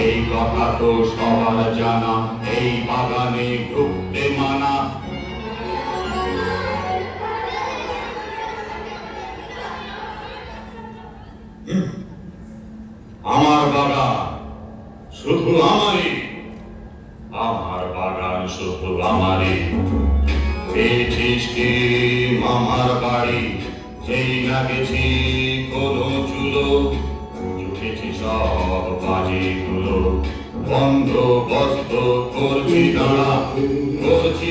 এই কথা তো সবার জানা, এই বাগানে ঢুকতে মানা। আমার বাগান শুধু আমারই, আমার বাগান শুধু আমারই। পেয়েছিস কি মামার বাড়ি, যেই না গেছি কোনো চুলো, উঠেছি সব বাজিগুলো, বন্দোবস্ত করছি দাঁড়া, করছি।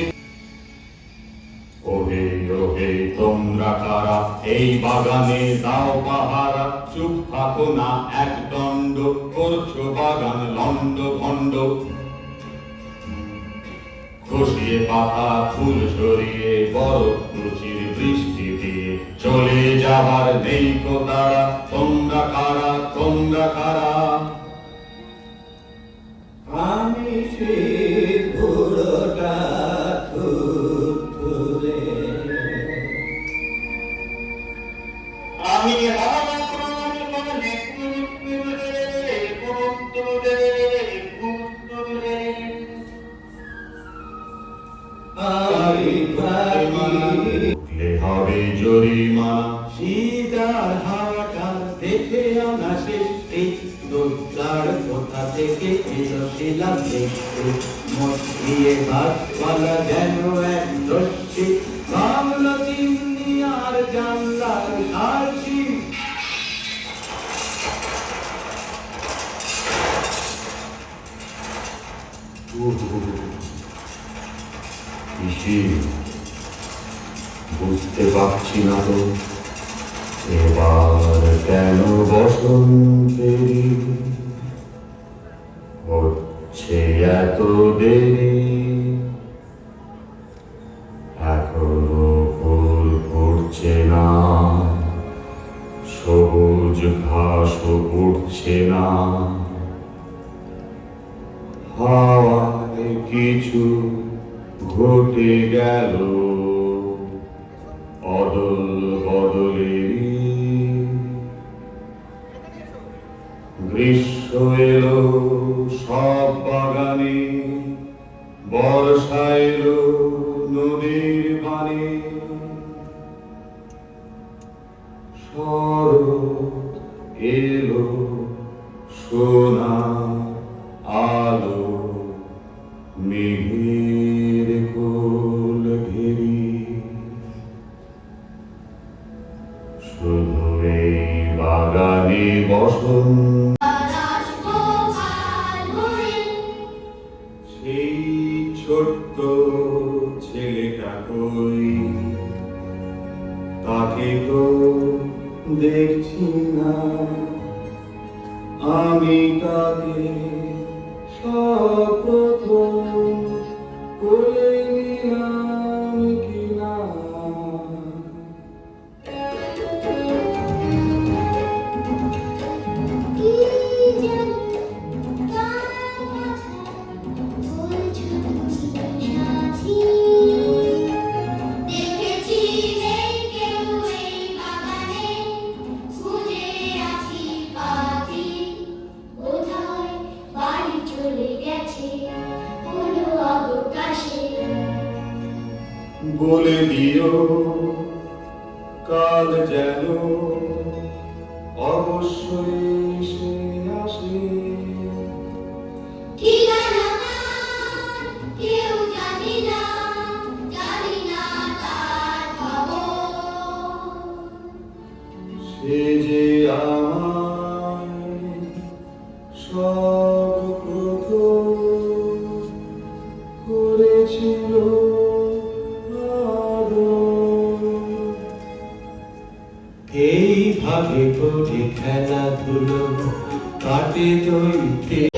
ওহে ওহে তোমরা কারা, এই বাগানে দাও পাহারা, চুপ থাকো না এক দণ্ড, করছো বাগান লন্ড ভন্ড। খসিয়ে পাতা ফুল ঝরিয়ে, বরফ রুচির বৃষ্টি দিয়ে চলে যাবার নেই তো তারা। তোমরা কারা, তোমরা কারা? আমি শীত বুড়োটা থুরে, আমি হবে জরিমানা, শীতার হাওয়াটা দেখে আনা শেষে, দোকার কোথা থেকে এলো শিলা দেখতে, মস্তিয়ে ভাতওয়ালা যেন এক দস্যি, ভাবলো চিমনি আর জানলার সার্সি। বুঝতে পারছি না তো এবার কেন বসন্তেরি হচ্ছে এত দেরি। এখনো ফুল ফুটছে না, সবুজ ঘাসও উঠছে না, হাওয়ায় কিছু ঘটে গেল অদল বদলে। গ্রীষ্ম এলো সব বাগানে, বর্ষা এলো নদীর বানে, শরৎ এলো সোনা আলো, মেঘের কোল ঘেরি। শুধু এই বাগানে বসন্ত, সেই ছোট্ট ছেলেটা কই, তাকে তো দেখছি না, আমি তাকে সপ্রথম কোলে নিলাম কিনা। বলে দিও কাল যেন অবশ্যই সে আসে। ঠিকানা কেউ জানি না, জানি খেলাধুলো কাটে চৈত্রে